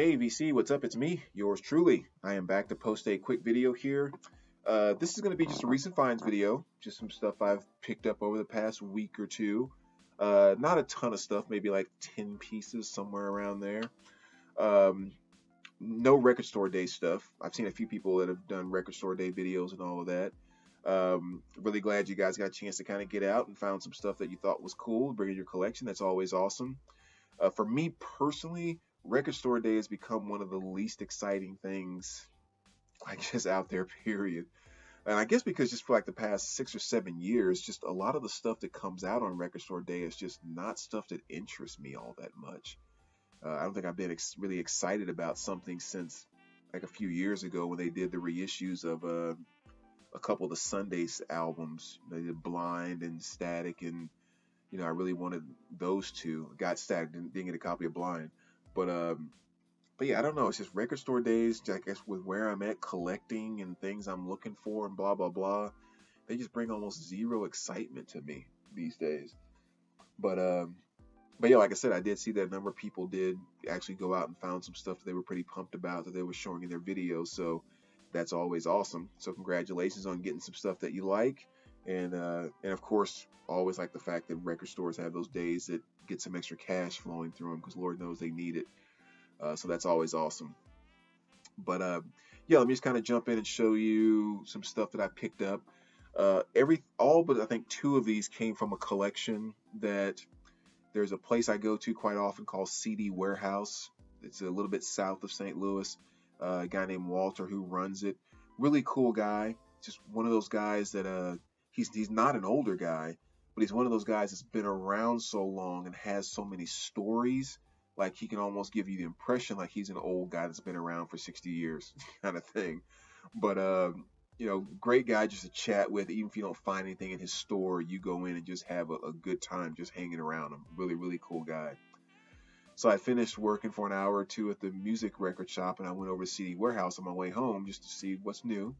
Hey VC, what's up? It's me, yours truly. I am back to post a quick video here. This is going to be just a recent finds video, just some stuff I've picked up over the past week or two. Not a ton of stuff, maybe like 10 pieces, somewhere around there. Um, no record store day stuff. I've seen a few people that have done record store day videos and all of that. Really glad you guys got a chance to kind of get out and found some stuff that you thought was cool, bring in your collection. That's always awesome. For me personally, record store day has become one of the least exciting things, like just out there, period. And I guess because just for like the past 6 or 7 years, just a lot of the stuff that comes out on record store day is just not stuff that interests me all that much. I don't think I've been really excited about something since like a few years ago when they did the reissues of a couple of the Sundays albums. They did Blind and Static, and I really wanted those two. Got Static, didn't get a copy of Blind, but yeah, I don't know. It's just record store days. I guess with where I'm at collecting and things I'm looking for and blah blah blah, they just bring almost zero excitement to me these days. But um, but yeah, like I said, I did see that a number of people did actually go out and found some stuff that they were pretty pumped about that they were showing in their videos. So that's always awesome. So congratulations on getting some stuff that you like, and of course, always like the fact that record stores have those days that get some extra cash flowing through them because Lord knows they need it. So that's always awesome. But yeah, let me just kind of jump in and show you some stuff that I picked up. All but I think two of these came from a collection that there's a place I go to quite often called CD Warehouse. It's a little bit south of St. Louis. A guy named Walter who runs it. Really cool guy. Just one of those guys that he's not an older guy, but he's one of those guys that's been around so long and has so many stories. Like he can almost give you the impression like he's an old guy that's been around for 60 years, kind of thing. But great guy just to chat with. Even if you don't find anything in his store, you go in and just have a good time just hanging around him. Really, really cool guy. So I finished working for an hour or two at the music record shop, and I went over to CD Warehouse on my way home just to see what's new.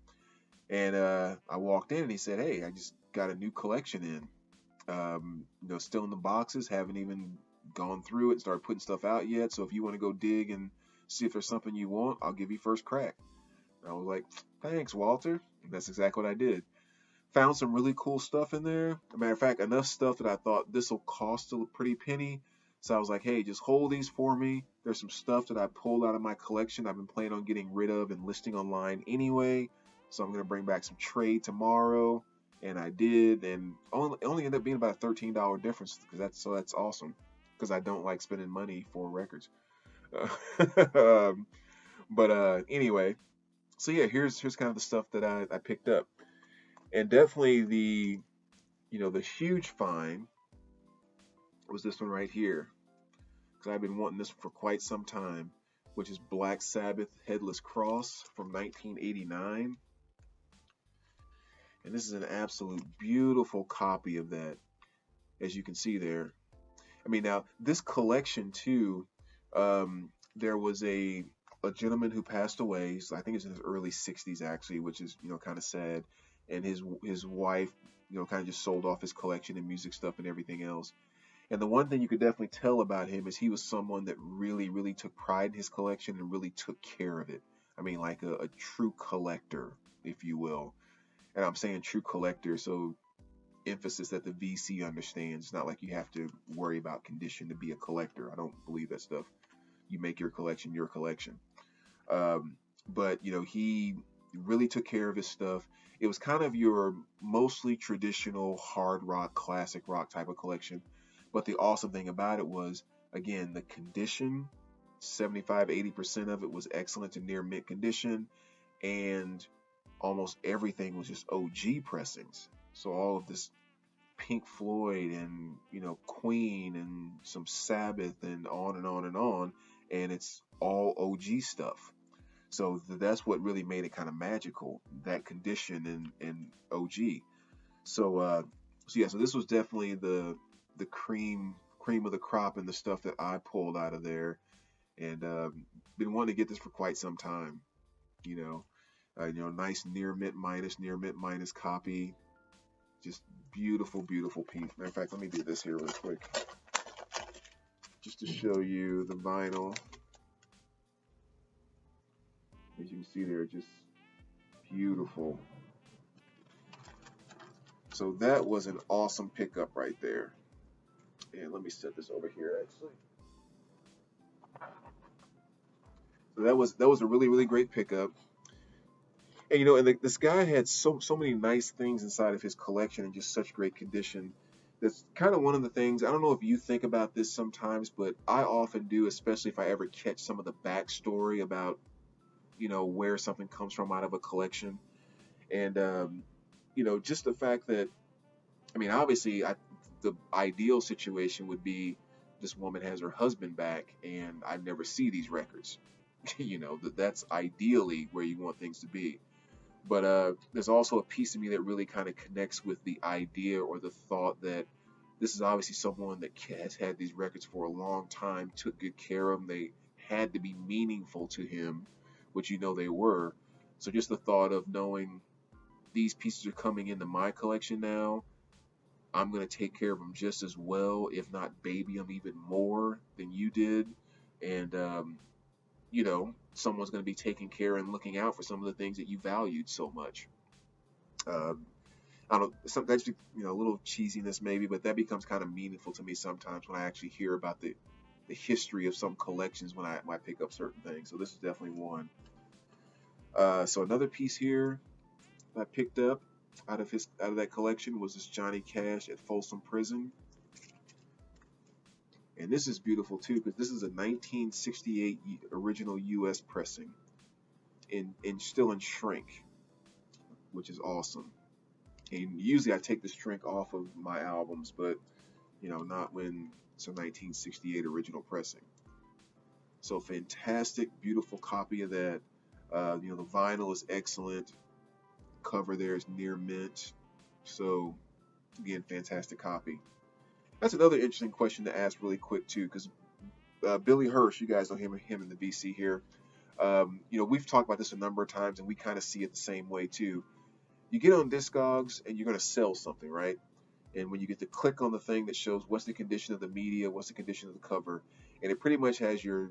And I walked in, and he said, "Hey, I just got a new collection in. Still in the boxes. Haven't even gone through it and started putting stuff out yet. So if you want to go dig and see if there's something you want, I'll give you first crack." And I was like, "Thanks, Walter." And that's exactly what I did. Found some really cool stuff in there. As a matter of fact, enough stuff that I thought this will cost a pretty penny. So I was like, "Hey, just hold these for me." There's some stuff that I pulled out of my collection I've been planning on getting rid of and listing online anyway. So I'm going to bring back some trade tomorrow. And I did, and only ended up being about a $13 difference because that's awesome because I don't like spending money for records. Anyway, so yeah, here's kind of the stuff that I picked up, and definitely the huge find was this one right here because I've been wanting this for quite some time, which is Black Sabbath Headless Cross from 1989. And this is an absolute beautiful copy of that, as you can see there. I mean, now this collection too, there was a gentleman who passed away. So I think it's in his early 60s actually, which is kind of sad. And his wife, kind of just sold off his collection and music stuff and everything else. And the one thing you could definitely tell about him is he was someone that really, really took pride in his collection and really took care of it. I mean, like a true collector, if you will. And I'm saying true collector, so emphasis that the VC understands. It's not like you have to worry about condition to be a collector. I don't believe that stuff. You make your collection your collection. But he really took care of his stuff. It was kind of your mostly traditional hard rock, classic rock type of collection. But the awesome thing about it was, again, the condition, 75-80% of it was excellent to near mint condition, and almost everything was just OG pressings. So all of this Pink Floyd and Queen and some Sabbath and on and on and on, and it's all OG stuff. So that's what really made it kind of magical, that condition and OG. So so this was definitely the cream of the crop and the stuff that I pulled out of there, and been wanting to get this for quite some time. Nice near mint minus copy. Just beautiful, beautiful piece. Matter of fact, let me do this here real quick, just to show you the vinyl. can see there, just beautiful. So that was an awesome pickup right there. And let me set this over here actually. So that was a really great pickup. And you know, and this guy had so many nice things inside of his collection in just such great condition. That's kind of one of the things, I don't know if you think about this sometimes, but I often do, especially if I ever catch some of the backstory about, you know, where something comes from out of a collection. And you know, just the fact that, I mean, obviously, the ideal situation would be this woman has her husband back, and I never see these records. You know, that's ideally where you want things to be. But there's also a piece of me that really kind of connects with the idea or the thought that this is obviously someone that has had these records for a long time, took good care of them. They had to be meaningful to him, which you know they were. So just the thought of knowing these pieces are coming into my collection now, I'm going to take care of them just as well, if not baby them even more than you did. And, you know, someone's going to be taking care and looking out for some of the things that you valued so much. I don't, that's, you know, a little cheesiness maybe, but that becomes kind of meaningful to me sometimes when I actually hear about the history of some collections when I pick up certain things. So this is definitely one. So another piece here I picked up out of that collection was this Johnny Cash at Folsom Prison. And this is beautiful too, because this is a 1968 original US pressing in still in shrink, which is awesome. And usually I take the shrink off of my albums, but you know, not when it's a 1968 original pressing. So fantastic, beautiful copy of that. You know, the vinyl is excellent. Cover there is near mint. So again, fantastic copy. That's another interesting question to ask really quick too, because Billy Hirsch, you guys know him in the VC here. You know, we've talked about this a number of times, and we kind of see it the same way too. You get on Discogs, and you're going to sell something, right? And when you get to click on the thing that shows what's the condition of the media, what's the condition of the cover, and it pretty much has your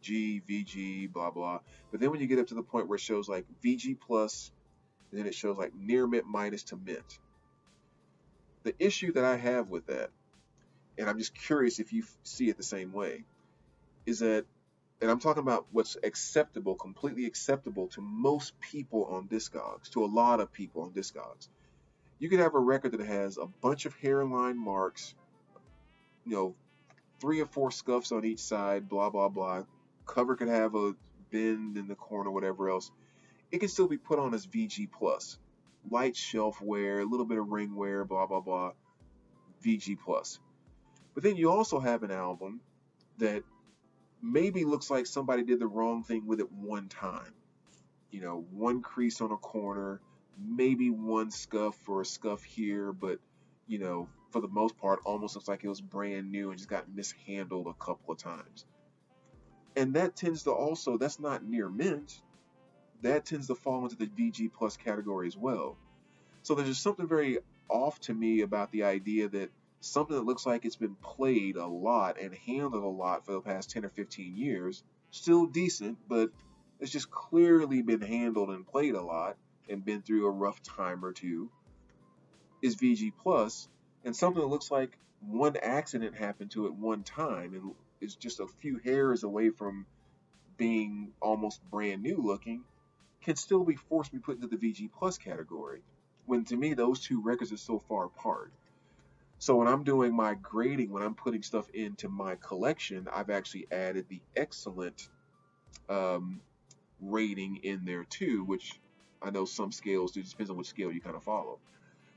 G, VG, blah, blah. But then when you get up to the point where it shows like VG plus, and then it shows like near mint minus to mint. The issue that I have with that, and I'm just curious if you see it the same way, is that, and I'm talking about what's acceptable, completely acceptable to most people on Discogs, to a lot of people on Discogs. You could have a record that has a bunch of hairline marks, you know, 3 or 4 scuffs on each side, blah, blah, blah. Cover could have a bend in the corner, whatever else. It can still be put on as VG+. Light shelf wear, a little bit of ring wear, blah, blah, blah. VG+. But then you also have an album that maybe looks like somebody did the wrong thing with it one time. You know, one crease on a corner, maybe one scuff or a scuff here, but, you know, for the most part, almost looks like it was brand new and just got mishandled a couple of times. And that tends to also, that's not near mint. That tends to fall into the VG plus category as well. So there's just something very off to me about the idea that something that looks like it's been played a lot and handled a lot for the past 10 or 15 years, still decent, but it's just clearly been handled and played a lot and been through a rough time or two, is VG plus, and something that looks like one accident happened to it one time and is just a few hairs away from being almost brand new looking, can still be forced to be put into the VG plus category, when to me those two records are so far apart. So when I'm doing my grading, when I'm putting stuff into my collection, I've actually added the excellent rating in there too, which I know some scales do. It depends on which scale you kind of follow.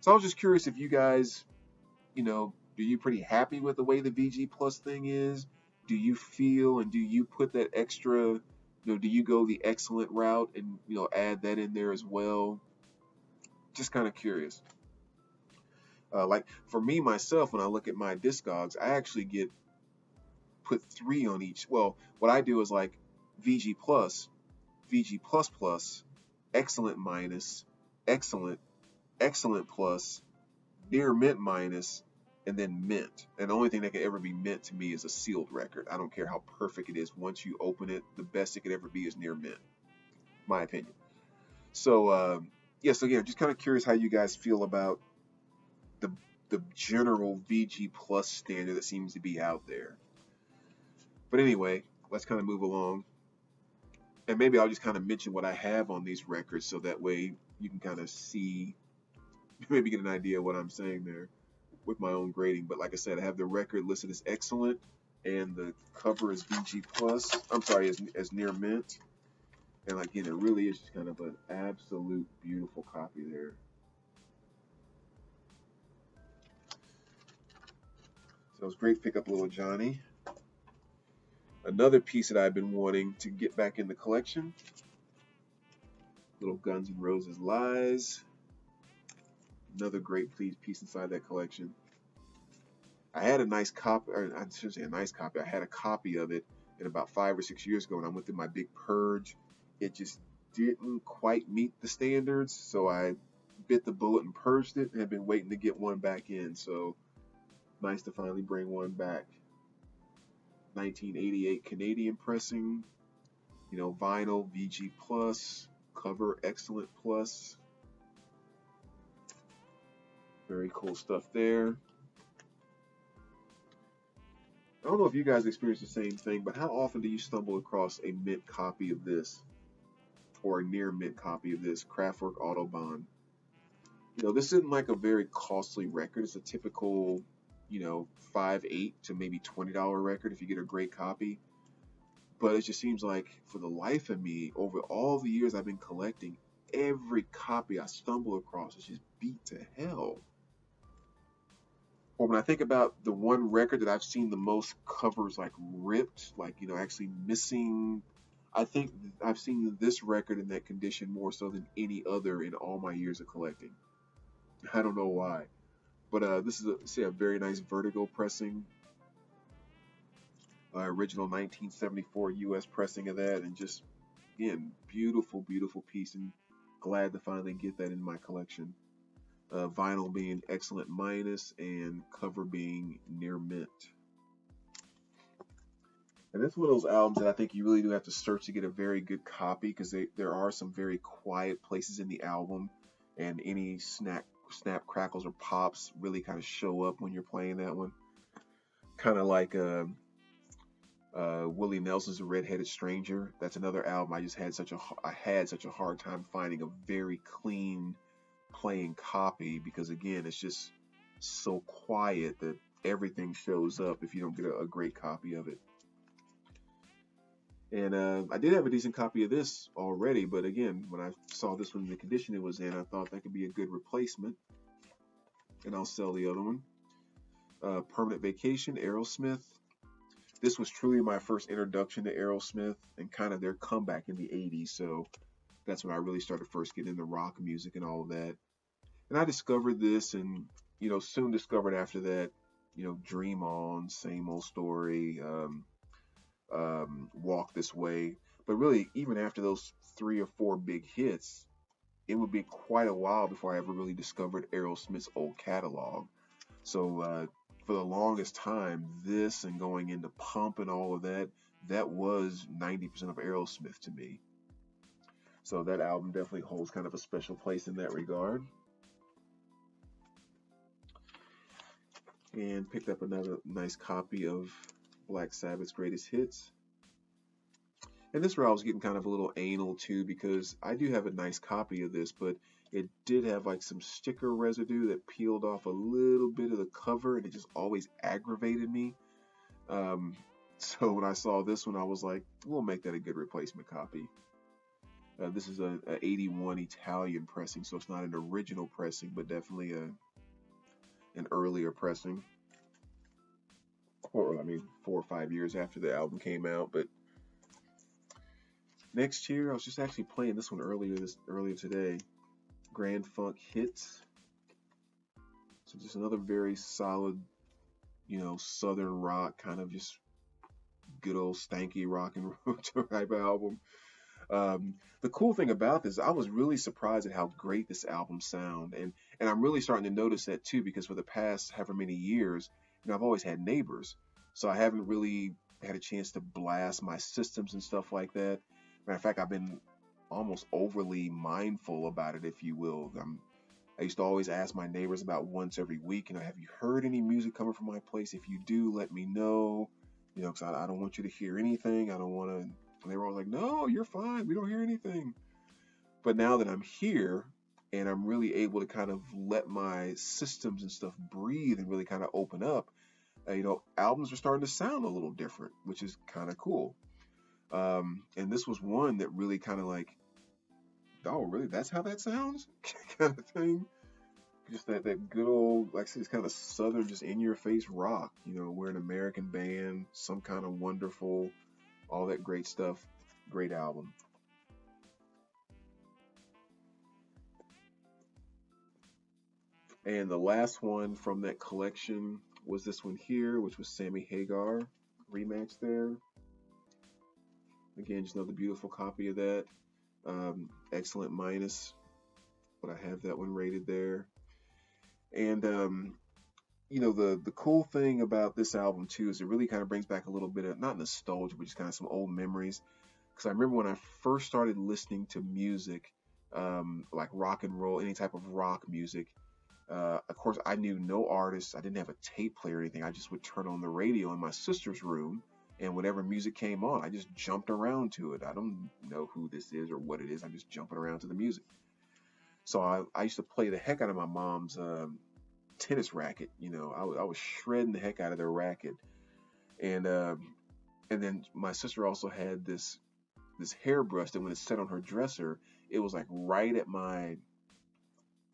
So I was just curious if you guys, you know, are you pretty happy with the way the VG plus thing is? Do you feel and do you put that extra, you know, do you go the excellent route and, you know, add that in there as well? Just kind of curious. Like for me myself, when I look at my Discogs, I actually put 3 on each. Well, what I do is like VG plus, VG plus plus, excellent minus, excellent, excellent plus, near mint minus, and then mint. And the only thing that can ever be mint to me is a sealed record. I don't care how perfect it is. Once you open it, the best it could ever be is near mint. my opinion. So yeah, so again, just kind of curious how you guys feel about the the general VG Plus standard that seems to be out there. But anyway, let's kind of move along. And maybe I'll just kind of mention what I have on these records so that way you can kind of see, maybe get an idea of what I'm saying there with my own grading. But like I said, I have the record listed as excellent and the cover is VG Plus. I'm sorry, as near mint. And like, again, it really is just kind of an absolute beautiful copy there. So it was great to pick up Little Johnny. Another piece that I've been wanting to get back in the collection, Little Guns N' Roses Lies. Another great piece inside that collection. I had a nice copy, or I shouldn't say a nice copy, I had a copy of it in about 5 or 6 years ago when I went through my big purge. It just didn't quite meet the standards, so I bit the bullet and purged it and have been waiting to get one back in. So nice to finally bring one back. 1988 Canadian pressing, you know, vinyl, VG Plus, cover excellent plus. Very cool stuff there. I don't know if you guys experience the same thing, but how often do you stumble across a mint copy of this or a near mint copy of this Kraftwerk Autobahn? You know, this isn't like a very costly record. It's a typical, you know, $5, $8 to maybe $20 record if you get a great copy. But it just seems like for the life of me, over all the years I've been collecting, every copy I stumble across is just beat to hell. Or when I think about the one record that I've seen the most covers like ripped, like, you know, actually missing, I think I've seen this record in that condition more so than any other in all my years of collecting. I don't know why. But this is a very nice Vertigo pressing. Original 1974 US pressing of that, and just, again, beautiful, beautiful piece, and glad to finally get that in my collection. Vinyl being excellent minus, and cover being near mint. And this is one of those albums that I think you really do have to search to get a very good copy, because there are some very quiet places in the album, and any snap, crackles, or pops really kind of show up when you're playing that one. Kind of like Willie Nelson's A Red-Headed Stranger. That's another album I had such a hard time finding a very clean playing copy, because again, it's just so quiet that everything shows up if you don't get a great copy of it. And I did have a decent copy of this already, but again, when I saw this one in the condition it was in, I thought that could be a good replacement, and I'll sell the other one. Permanent Vacation, Aerosmith. This was truly my first introduction to Aerosmith and kind of their comeback in the 80s, so that's when I really started first getting into rock music and all of that. And I discovered this, and, you know, soon discovered after that, you know, Dream On, Same Old Story, Walk This Way. But really, even after those 3 or 4 big hits, it would be quite a while before I ever really discovered Aerosmith's old catalog. So for the longest time, this and going into Pump and all of that, that was 90% of Aerosmith to me. So that album definitely holds kind of a special place in that regard. And picked up another nice copy of Black Sabbath's Greatest Hits. And this route I was getting kind of a little anal too, because I do have a nice copy of this, but it did have like some sticker residue that peeled off a little bit of the cover, and it just always aggravated me. So when I saw this one, I was like, we'll make that a good replacement copy. This is a 81 Italian pressing, so it's not an original pressing, but definitely an earlier pressing. Or, I mean, 4 or 5 years after the album came out. But next year, I was just actually playing this one earlier today. Grand Funk Hits. So just another very solid, you know, southern rock, kind of just good old stanky rock and roll type album. The cool thing about this, I was really surprised at how great this album sounded, and I'm really starting to notice that too, because for the past however many years, you know, I've always had neighbors, so I haven't really had a chance to blast my systems and stuff like that. Matter of fact, I've been almost overly mindful about it, if you will. I used to always ask my neighbors about once every week, have you heard any music coming from my place? If you do, let me know, because I don't want you to hear anything. I don't want to. And they were all like, no, you're fine. We don't hear anything. But now that I'm here and I'm really able to kind of let my systems and stuff breathe and really kind of open up, albums are starting to sound a little different, which is kind of cool. And this was one that really kind of like, oh, really? That's how that sounds? kind of thing. Just that good old, like I said, it's kind of southern, just in your face rock. We're an American band, some kind of wonderful, all that great stuff. Great album. And the last one from that collection was this one here, which was Sammy Hagar, Rematch there. Again, just another beautiful copy of that. Excellent minus, but I have that one rated there. And the cool thing about this album too is it really kind of brings back a little bit of, not nostalgia, but just kind of some old memories. Because I remember when I first started listening to music, like rock and roll, any type of rock music. Of course, I knew no artists. I didn't have a tape player or anything. I just would turn on the radio in my sister's room, and whenever music came on, I just jumped around to it. I don't know who this is or what it is. I'm just jumping around to the music. So I used to play the heck out of my mom's tennis racket. I was shredding the heck out of their racket, and then my sister also had this hairbrush that when it set on her dresser, it was like right at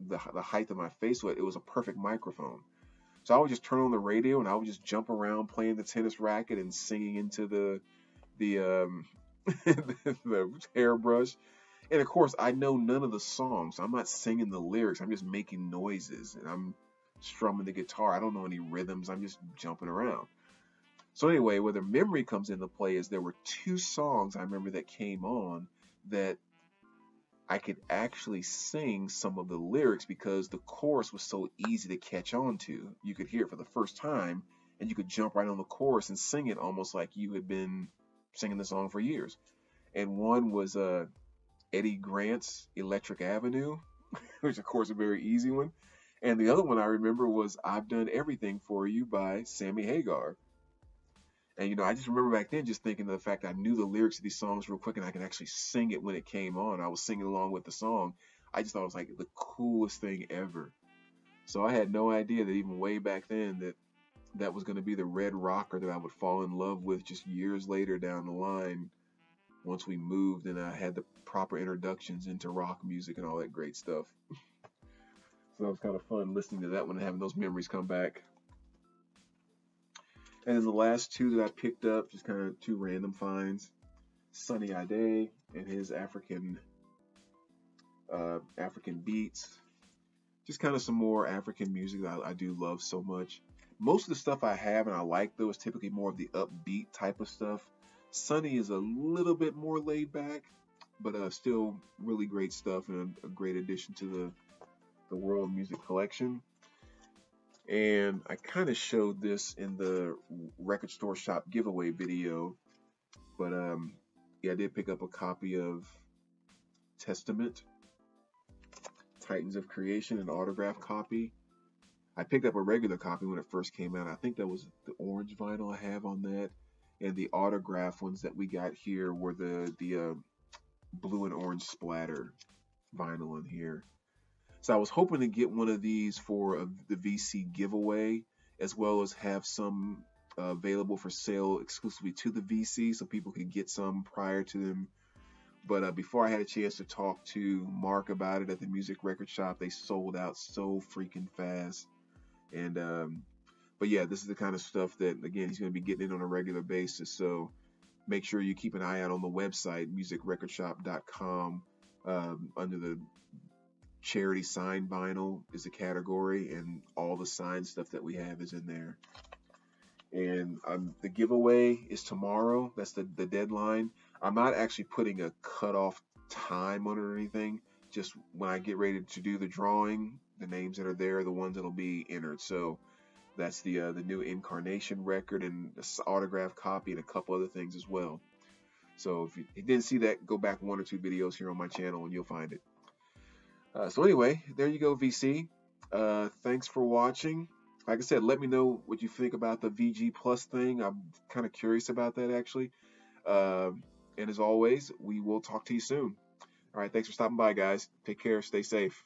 the height of my face, so it was a perfect microphone. So I would just turn on the radio and I would just jump around playing the tennis racket and singing into the the hairbrush. And of course, I know none of the songs. I'm not singing the lyrics. I'm just making noises and I'm strumming the guitar. I don't know any rhythms. I'm just jumping around. So anyway, where the memory comes into play is there were two songs I remember that came on that I could actually sing some of the lyrics because the chorus was so easy to catch on to. You could hear it for the first time and you could jump right on the chorus and sing it almost like you had been singing the song for years. And one was Eddie Grant's Electric Avenue, which of course is a very easy one. And the other one I remember was I've Done Everything for You by Sammy Hagar. And, I just remember back then just thinking of the fact I knew the lyrics of these songs real quick and I could actually sing it when it came on. I was singing along with the song. I just thought it was like the coolest thing ever. So I had no idea that even way back then that was going to be the red rocker that I would fall in love with just years later down the line once we moved and I had the proper introductions into rock music and all that great stuff. So it was kind of fun listening to that one and having those memories come back. And then the last two that I picked up, just kind of two random finds, Sunny Ade and his African beats. Just kind of some more African music that I do love so much. Most of the stuff I have and I like, though, is typically more of the upbeat type of stuff. Sunny is a little bit more laid back, but still really great stuff and a great addition to the world music collection. And I kind of showed this in the record store shop giveaway video, but I did pick up a copy of Testament, Titans of Creation, an autograph copy. I picked up a regular copy when it first came out. I think that was the orange vinyl I have on that, and the autograph ones that we got here were the blue and orange splatter vinyl in here. So I was hoping to get one of these for the VC giveaway, as well as have some available for sale exclusively to the VC so people could get some prior to them. But before I had a chance to talk to Mark about it at the music record shop, they sold out so freaking fast. And but yeah, this is the kind of stuff that, again, he's going to be getting in on a regular basis. So make sure you keep an eye out on the website, musicrecordshop.com, under the charity signed vinyl is the category, and all the signed stuff that we have is in there. And the giveaway is tomorrow. That's the deadline. I'm not actually putting a cutoff time on it or anything. Just when I get ready to do the drawing, the names that are there are the ones that'll be entered. So that's the new Incarnation record and this autograph copy and a couple other things as well. So if you didn't see that, go back 1 or 2 videos here on my channel and you'll find it. So anyway, there you go, VC. Thanks for watching. Like I said, let me know what you think about the VG Plus thing. I'm kind of curious about that, actually. And as always, we will talk to you soon. All right, thanks for stopping by, guys. Take care. Stay safe.